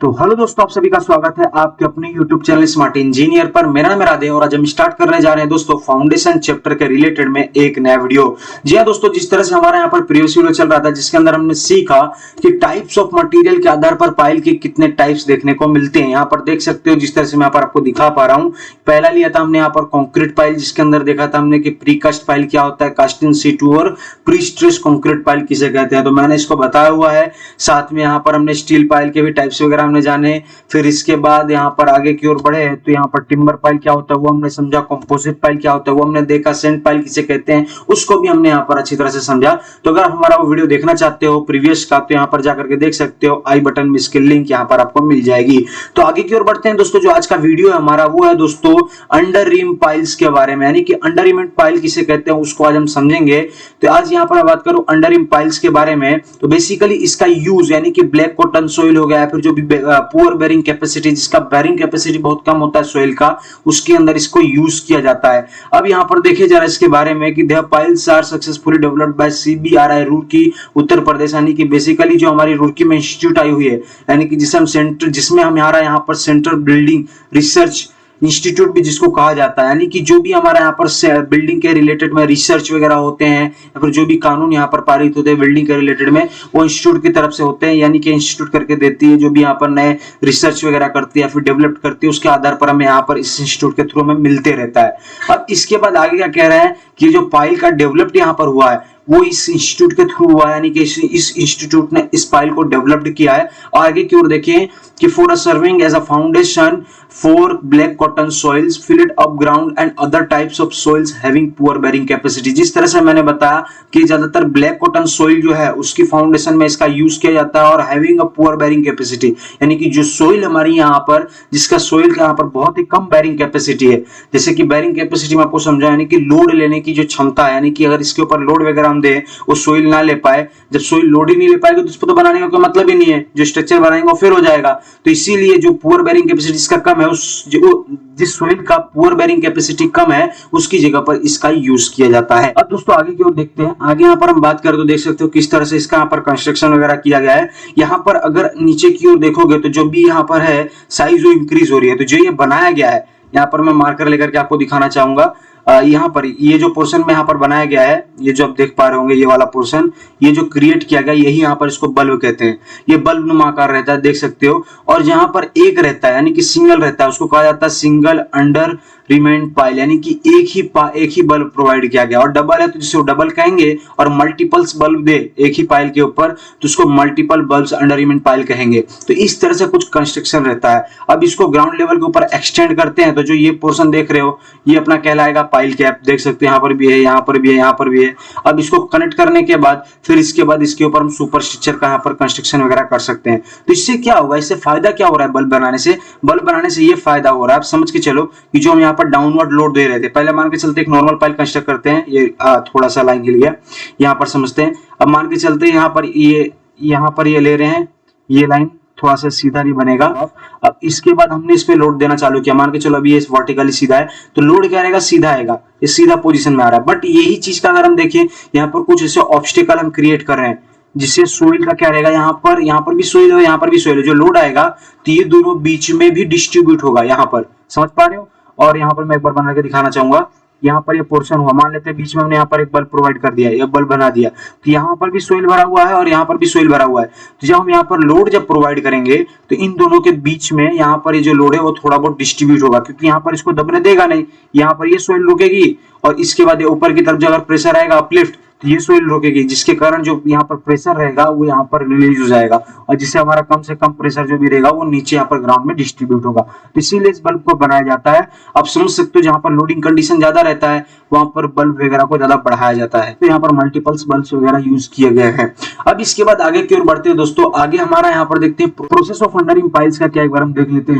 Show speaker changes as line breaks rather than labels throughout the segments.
तो हेलो दोस्तों, आप सभी का स्वागत है आपके अपने YouTube चैनल स्मार्ट इंजीनियर पर। मेरा नाम है राधे और आज हम स्टार्ट करने जा रहे हैं दोस्तों फाउंडेशन चैप्टर के रिलेटेड में एक नया वीडियो। जी हाँ दोस्तों, जिस तरह से हमारा यहाँ पर प्रीवियस वीडियो चल रहा था जिसके अंदर हमने सीखा कि टाइप्स ऑफ मटेरियल के आधार पर पाइल के कितने टाइप्स देखने को मिलते हैं। यहाँ पर देख सकते हो जिस तरह से मैं यहाँ पर आपको दिखा पा रहा हूँ। पहला लिया था हमने यहाँ पर कॉन्क्रीट पाइल, जिसके अंदर देखा था हमने कि प्री कास्ट पाइल क्या होता है, कास्ट इन सीटू और प्री स्ट्रेस कॉन्क्रीट पाइल किसे कहते हैं, तो मैंने इसको बताया हुआ है। साथ में यहाँ पर हमने स्टील पाइल के भी टाइप्स वगैरह हमने जाने। फिर इसके बाद यहाँ पर आगे की ओर बढ़े तो यहाँ पर टिम्बर पाइल क्या होता है वो हमने समझा, कंपोजिट पाइल क्या होता है वो हमने देखा, सैंड पाइल किसे कहते हैं उसको भी हमने यहाँ पर अच्छी तरह से समझा। तो अगर हमारा वो वीडियो देखना चाहते हो प्रीवियस का तो यहाँ पर जाकर के देख सकते हो, आई बटन में इसकी लिंक यहाँ पर आपको मिल जाएगी। तो आगे की ओर बढ़ते हैं दोस्तों। जो आज का वीडियो है हमारा वो है दोस्तों अंडर रिम पाइल्स के बारे में, यानी कि अंडर रिम पाइल किसे कहते हैं उसको आज हम समझेंगे। तो आज यहाँ पर मैं बात करूं अंडर रिम पाइल्स के बारे में, तो बेसिकली इसका यूज यानी कि ब्लैक कॉटन सोइल हो गया, फिर जो भी पुअर बेरिंग कैपेसिटी, जिसका बेरिंग कैपेसिटी बहुत कम होता है सोइल का, उसके अंदर इसको यूज किया जाता है। अब यहाँ पर देखे जा रहा है इसके बारे में कि the piles are successfully developed by CBRI Roorkee Uttar Pradesh, यानी कि बेसिकली जो हमारी रुड़की में इंस्टीट्यूट आई हुई है, यानी कि जिसमें हमारा यहाँ पर सेंट्रल बिल्डिंग रिसर्च इंस्टीट्यूट भी जिसको कहा जाता है, यानी कि जो भी हमारा यहाँ पर बिल्डिंग के रिलेटेड में रिसर्च वगैरह होते हैं या फिर जो भी कानून यहाँ पर पारित होते हैं बिल्डिंग के रिलेटेड में वो इंस्टीट्यूट की तरफ से होते हैं, यानी कि इंस्टीट्यूट करके देती है जो भी यहाँ पर नए रिसर्च वगैरह करती है या फिर डेवलप करती है, उसके आधार पर हमें यहाँ पर इस इंस्टीट्यूट के थ्रू में मिलते रहता है। अब इसके बाद आगे क्या कह रहे हैं कि जो पाइल का डेवलप्ड यहाँ पर हुआ है वो इस इंस्टीट्यूट के थ्रू हुआ है, यानी कि इस इंस्टीट्यूट ने इस पाइल को डेवलप्ड किया है। और आगे की ओर देखिए कि for serving as a foundation for black cotton soils filled up ground and other types of soils having poor bearing capacity. जिस तरह से मैंने बताया कि ज्यादातर ब्लैक कॉटन सॉइल जो है उसकी फाउंडेशन में इसका यूज किया जाता है और having a poor bearing capacity, यानी कि जो सॉइल हमारी यहाँ पर जिसका सॉइल का यहाँ पर बहुत ही कम बेरिंग कैपेसिटी है। जैसे कि बेरिंग कैपेसिटी में आपको समझा, यानी कि लोड लेने की जो क्षमता है, यानी कि अगर इसके ऊपर लोड वगैरह हम दे वो सोइल ना ले पाए, जब सोइल लोड ही नहीं ले पाएगा तो इसको तो बनाने का कोई मतलब ही नहीं है, जो स्ट्रक्चर बनाएंगे वो फिर हो जाएगा। तो इसीलिए जो पुअर बेरिंग कैपेसिटी इसका कम है, उस जिस सोइल का पुअर बेरिंग कैपेसिटी कम है उसकी जगह पर इसका यूज किया जाता है। अब दोस्तों आगे की ओर देखते हैं। आगे यहाँ पर हम बात करें तो देख सकते हो किस तरह से इसका यहाँ पर कंस्ट्रक्शन वगैरह किया गया है। यहाँ पर अगर नीचे की ओर देखोगे तो जो भी यहाँ पर है साइज वो इंक्रीज हो रही है। तो जो ये बनाया गया है यहाँ पर मैं मार्कर लेकर के आपको दिखाना चाहूंगा। यहाँ पर ये जो पोर्शन में यहाँ पर बनाया गया है, ये जो आप देख पा रहे होंगे ये वाला पोर्शन, ये जो क्रिएट किया गया यही यहाँ पर इसको बल्ब कहते हैं। ये बल्ब नुमा आकार रहता है, देख सकते हो। और जहाँ पर एक रहता है यानी कि सिंगल रहता है उसको कहा जाता है सिंगल अंडर रिमेन पाइल, यानी कि एक ही बल्ब प्रोवाइड किया गया। और डबल है तो जिसे डबल कहेंगे, और मल्टीपल्स बल्ब दे एक ही पाइल के ऊपर तो उसको multiple bulbs under remain pile कहेंगे। तो इस तरह से कुछ कंस्ट्रक्शन रहता है। अब इसको ग्राउंड लेवल के ऊपर एक्सटेंड करते हैं तो जो ये पोर्शन देख रहे हो ये अपना कहलाएगा पाइल कैप, देख सकते हैं यहाँ पर भी है, यहाँ पर भी है, यहाँ पर भी है। अब इसको कनेक्ट करने के बाद फिर इसके बाद इसके ऊपर हम सुपर स्ट्रक्चर का यहाँ पर कंस्ट्रक्शन वगैरह कर सकते हैं। तो इससे क्या होगा, इससे फायदा क्या हो रहा है बल्ब बनाने से? बल्ब बनाने से ये फायदा हो रहा है, आप समझ के चलो कि जो हम यहाँ पर डाउनवर्ड लोड दे रहे थे, पहले मान के चलते एक नॉर्मल पाइल कंस्ट्रक्ट करते हैं, ये थोड़ा सा लाइन के लिए यहाँ पर समझते हैं। अब मान के चलते हैं यहाँ पर ये ले रहे हैं, ये लाइन थोड़ा सा सीधा नहीं बनेगा। अब इसके बाद हमने इस पे लोड देना चालू किया, मान के चलो अभी ये वर्टिकली सीधा है तो लोड क्या रहेगा, सीधा आएगा, ये सीधा पोजीशन में आ रहा है। बट यही चीज का अगर हम देखें यहाँ पर कुछ ऐसे ऑब्स्टिकल हम क्रिएट कर रहे हैं जिससे सोइल का क्या रहेगा, यहाँ पर भी सोइल है, यहाँ पर भी सोइल है, जो लोड आएगा तो ये दोनों बीच में भी डिस्ट्रीब्यूट होगा। यहाँ पर समझ पा रहे हो? और यहाँ पर मैं एक बार बना के दिखाना चाहूंगा। यहाँ पर ये पोर्शन हुआ, मान लेते हैं बीच में हमने यहाँ पर एक बल्ब प्रोवाइड कर दिया, एक बल्ब बना दिया, तो यहाँ पर भी सोइल भरा हुआ है और यहाँ पर भी सोइल भरा हुआ है। तो जब हम यहाँ पर लोड जब प्रोवाइड करेंगे तो इन दोनों के बीच में यहाँ पर ये जो लोड है वो थोड़ा बहुत डिस्ट्रीब्यूट होगा, क्योंकि यहाँ पर इसको दबने देगा नहीं, यहाँ पर ये सोइल रुकेगी और इसके बाद ऊपर की तरफ जो अगर प्रेशर आएगा अपलिफ्ट तो ये सोइल रोकेगी, जिसके कारण जो यहाँ पर प्रेशर रहेगा वो यहाँ पर रिलीज हो जाएगा और जिससे हमारा कम से कम प्रेशर जो भी रहेगा वो नीचे यहाँ पर ग्राउंड में डिस्ट्रीब्यूट होगा। तो इसीलिए इस बल्ब को बनाया जाता है। आप समझ सकते हो जहाँ पर लोडिंग कंडीशन ज्यादा रहता है वहां पर बल्ब वगैरह को ज्यादा बढ़ाया जाता है। तो यहाँ पर मल्टीपल्स बल्ब वगैरह यूज किए गए हैं। अब इसके बाद आगे की ओर बढ़ते हैं दोस्तों। आगे हमारा यहाँ पर देखते हैं process of under reamed piles का क्या, एक बार हम देख लेते हैं।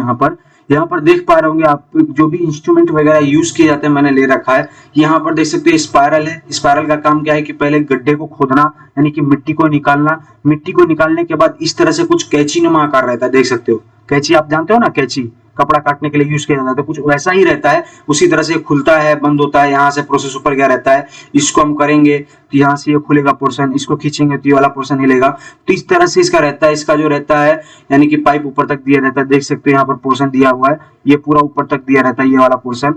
यहाँ पर देख पा रहे होंगे आप जो भी इंस्ट्रूमेंट वगैरह यूज किए जाते हैं मैंने ले रखा है। यहाँ पर देख सकते हैं स्पाइरल है। स्पाइरल का काम क्या है कि पहले गड्ढे को खोदना यानी कि मिट्टी को निकालना, मिट्टी को निकालने के बाद इस तरह से कुछ कैंची नुमा आकार रहता है, देख सकते हो। कैंची आप जानते हो ना, कैंची कपड़ा काटने के लिए यूज किया जाता है, तो कुछ वैसा ही रहता है। उसी तरह से खुलता है, बंद होता है, यहाँ से प्रोसेस ऊपर क्या रहता है, इसको हम करेंगे तो यहाँ से ये खुलेगा पोर्शन, इसको खींचेंगे तो ये वाला पोर्शन हिलेगा। तो इस तरह से इसका रहता है। इसका जो रहता है यानी कि पाइप ऊपर तक दिया रहता है, देख सकते हो यहाँ पर पोर्शन दिया हुआ है, ये पूरा ऊपर तक दिया रहता है, ये वाला पोर्शन,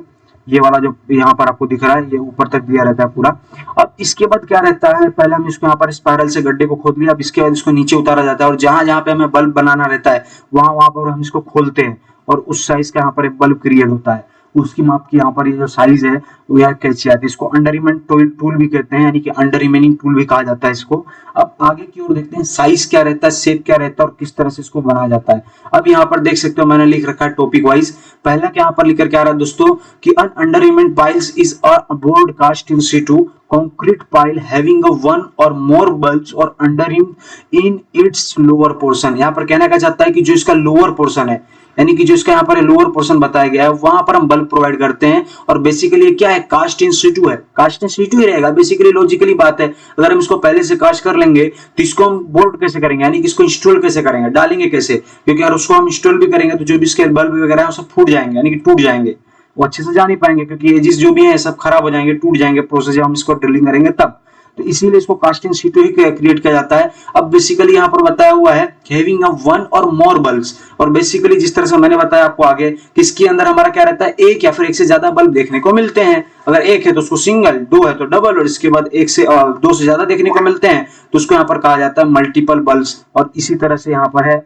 ये वाला जो यहाँ पर आपको दिख रहा है ये ऊपर तक दिया रहता है पूरा। अब इसके बाद क्या रहता है, पहले हम इसको यहाँ पर स्पाइरल से गड्ढे को खोद लिया, अब इसके बाद इसको नीचे उतारा जाता है और जहां जहां पे हमें बल्ब बनाना रहता है वहां पर हम इसको खोलते हैं और उस साइज का यहाँ पर एक बल्ब क्रिएट होता है। उसकी माप की यहाँ पर ये जो साइज है वो यहाँ कैची आती है। इसको अंडर रिमेनिंग टूल भी कहते हैं, यानी कि अंडर रिमेनिंग टूल भी कहा जाता है इसको। अब आगे की ओर देखते हैं साइज क्या रहता है, शेप क्या रहता है और किस तरह से इसको बनाया जाता है। अब यहाँ पर देख सकते हो मैंने लिख रखा है टॉपिक वाइज। पहला क्या यहाँ पर लिख करके आ रहा है दोस्तों कि an under reaming piles is a bored cast in situ concrete pile having a one or more bulbs or underrim in its lower portion। यहाँ पर कहना क्या चाहता है कि जो इसका लोअर पोर्शन है, यानी कि जो इसका यहाँ पर लोअर पोर्शन बताया गया है वहां पर हम बल्ब प्रोवाइड करते हैं। और बेसिकली क्या है, कास्ट इन सीटू है, कास्ट इन सीटू ही रहेगा। बेसिकली लॉजिकली बात है, अगर हम इसको पहले से कास्ट कर लेंगे तो इसको हम बोर्ड कैसे करेंगे, यानी कि इसको इंस्टॉल कैसे करेंगे, डालेंगे कैसे, क्योंकि अगर उसको हम इंस्टॉल भी करेंगे तो जो भी इसके बल्ब वगैरह है वो सब फूट जाएंगे, यानी कि टूट जाएंगे, वो अच्छे से जा नहीं पाएंगे क्योंकि एजिस जो भी है सब खराब हो जाएंगे, टूट जाएंगे प्रोसेस जब हम इसको ड्रिलिंग करेंगे तब। तो इसीलिए इसको कास्टिंग सीटू ही क्रिएट किया जाता है। अब बेसिकली यहाँ पर बताया हुआ है हैविंग अ वन और मोर बल्ब्स, और बेसिकली जिस तरह से मैंने बताया आपको आगे कि इसके अंदर हमारा क्या रहता है, एक या फिर एक से ज्यादा बल्ब देखने को मिलते हैं। अगर एक है तो उसको सिंगल, दो है तो डबल, और इसके बाद एक से दो से ज्यादा देखने को मिलते हैं तो उसको यहाँ पर कहा जाता है मल्टीपल बल्ब्स। और इसी तरह से यहाँ पर है।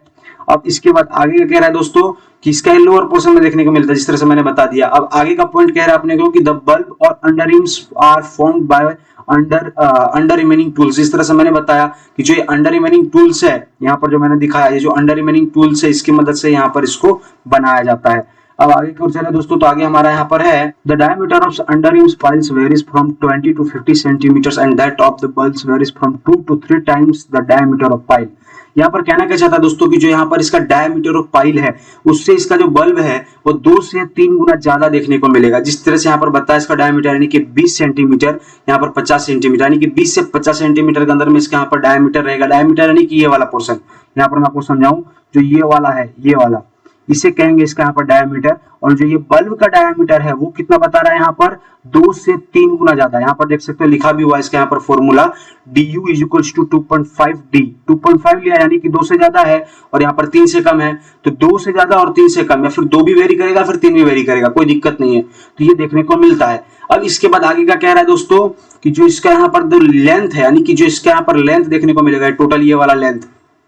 अब इसके बाद आगे कह रहा है दोस्तों कि इसका लोअर पोर्शन में देखने को मिलता है, जिस तरह से मैंने बता दिया। अब आगे का पॉइंट कह रहा है अपने को कि द बल्ब और underreams are formed by under reaming tools. इस तरह से मैंने बताया कि जो ये अंडर रिमेनिंग टूल्स है, यहाँ पर जो मैंने दिखाया, ये जो अंडर रिमेनिंग टूल्स है इसकी मदद से यहाँ पर इसको बनाया जाता है। अब आगे की ओर चले दोस्तों, तो आगे हमारा यहाँ पर है the diameter of underreams piles varies from 20 to 50 centimetre and that of the bulbs varies from 2 to 3 times the diameter of pile. यहाँ पर कहना क्या चाहता है दोस्तों कि जो यहाँ पर इसका डायमीटर ऑफ पाइल है उससे इसका जो बल्ब है वो 2 से 3 गुना ज्यादा देखने को मिलेगा। जिस तरह से यहाँ पर बताया इसका डायमीटर यानी कि 20 सेंटीमीटर, यहाँ पर 50 सेंटीमीटर, यानी कि 20 से 50 सेंटीमीटर के अंदर में इसका यहाँ पर डायमीटर रहेगा। डायमीटर यानी कि ये वाला पोर्शन, यहाँ पर मैं आपको समझाऊं, जो ये वाला है, ये वाला, इसे कहेंगे इसका यहाँ पर डायमीटर। और जो ये बल्ब का डायमीटर है वो कितना बता रहा है यहाँ पर, 2 से 3 गुना ज्यादा। यहाँ पर देख सकते हो लिखा भी हुआ है इसका यहाँ पर formula du is equals to 2.5d। 2.5 लिया यानी कि 2 से ज्यादा है और यहाँ पर 3 से कम है, तो 2 से ज्यादा और 3 से कम, या फिर 2 भी वेरी करेगा फिर 3 भी वेरी करेगा, कोई दिक्कत नहीं है। तो ये देखने को मिलता है। अब इसके बाद आगे का कह रहा है दोस्तों कि जो इसका यहाँ पर जो लेंथ है, यानी कि जो इसका यहाँ पर लेंथ देखने को मिलेगा टोटल, ये वाला लेंथ,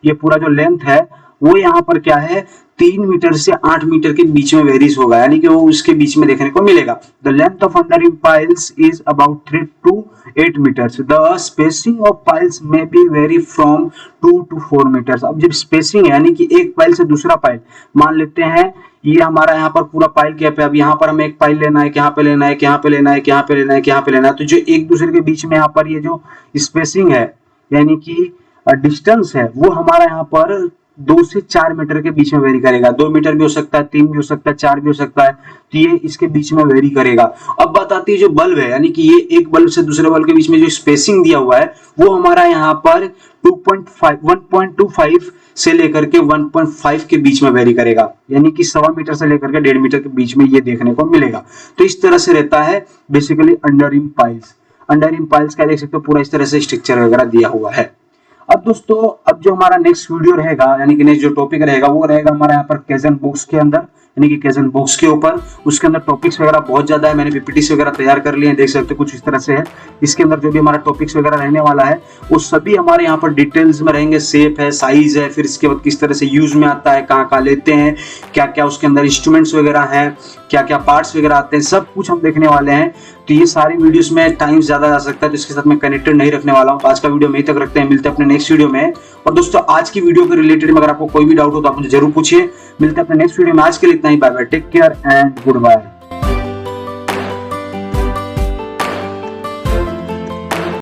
ये पूरा जो लेंथ है वो यहाँ पर क्या है, 3 मीटर से 8 मीटर के बीच में वेरीज होगा, यानी कि वो उसके बीच में देखने को मिलेगा। The length of underream piles is about 3 to 8 metres. The spacing of piles may be vary from 2 to 4 metres. अब जब स्पेसिंग है यानी कि एक पाइल से दूसरा पाइल, मान लेते हैं ये हमारा यहाँ पर पूरा पाइल कैप है, अब यहाँ पर हमें एक पाइल लेना है, यहाँ पे लेना है, यहाँ पे लेना है, यहाँ पे लेना है, यहाँ पे लेना है, तो जो एक दूसरे के बीच में यहाँ पर ये जो स्पेसिंग है यानी कि डिस्टेंस है वो हमारा यहाँ पर 2 से 4 मीटर के बीच में वेरी करेगा। 2 मीटर भी हो सकता है, 3 भी हो सकता है, 4 भी हो सकता है, तो ये इसके बीच में वेरी करेगा। अब बात आती है जो बल्ब है, यानी कि ये एक बल्ब से दूसरे बल्ब के बीच में जो स्पेसिंग दिया हुआ है वो हमारा यहाँ पर 1.25 से लेकर के 1.5 के बीच में वेरी करेगा, यानी कि 1.25 मीटर से लेकर के 1.5 मीटर के बीच में ये देखने को मिलेगा। तो इस तरह से रहता है बेसिकली अंडररिम पाइल्स। अंडररिम पाइल्स का देख सकते हो पूरा इस तरह से स्ट्रक्चर वगैरह दिया हुआ है। अब दोस्तों, अब जो हमारा नेक्स्ट वीडियो रहेगा, यानी कि नेक्स्ट जो टॉपिक रहेगा वो रहेगा हमारा यहाँ पर कैजन बॉक्स के अंदर, यानी कि कैजन बॉक्स के ऊपर। उसके अंदर टॉपिक्स वगैरह बहुत ज्यादा है, मैंने पीपीटी वगैरह तैयार कर लिए हैं, देख सकते हो कुछ इस तरह से है। इसके अंदर जो भी हमारा टॉपिक्स वगैरह रहने वाला है वो सभी हमारे यहाँ पर डिटेल्स में रहेंगे। शेप है, साइज है, फिर इसके बाद किस तरह से यूज में आता है, कहाँ कहाँ लेते हैं, क्या क्या उसके अंदर इंस्ट्रूमेंट्स वगैरह हैं, क्या क्या पार्ट्स वगैरह आते हैं, सब कुछ हम देखने वाले हैं। तो ये सारी वीडियोस में टाइम ज्यादा जा सकता है, तो इसके साथ मैं कनेक्टेड नहीं रखने वाला हूँ। तो आज का वीडियो में ही तक रखते हैं, मिलते हैं अपने नेक्स्ट वीडियो में। और दोस्तों, आज की वीडियो के रिलेटेड अगर आपको कोई भी डाउट हो तो आप मुझे जरूर पूछिए। मिलते हैं अपने नेक्स्ट वीडियो में। आज के लिए इतना ही, bye bye, take care and good bye.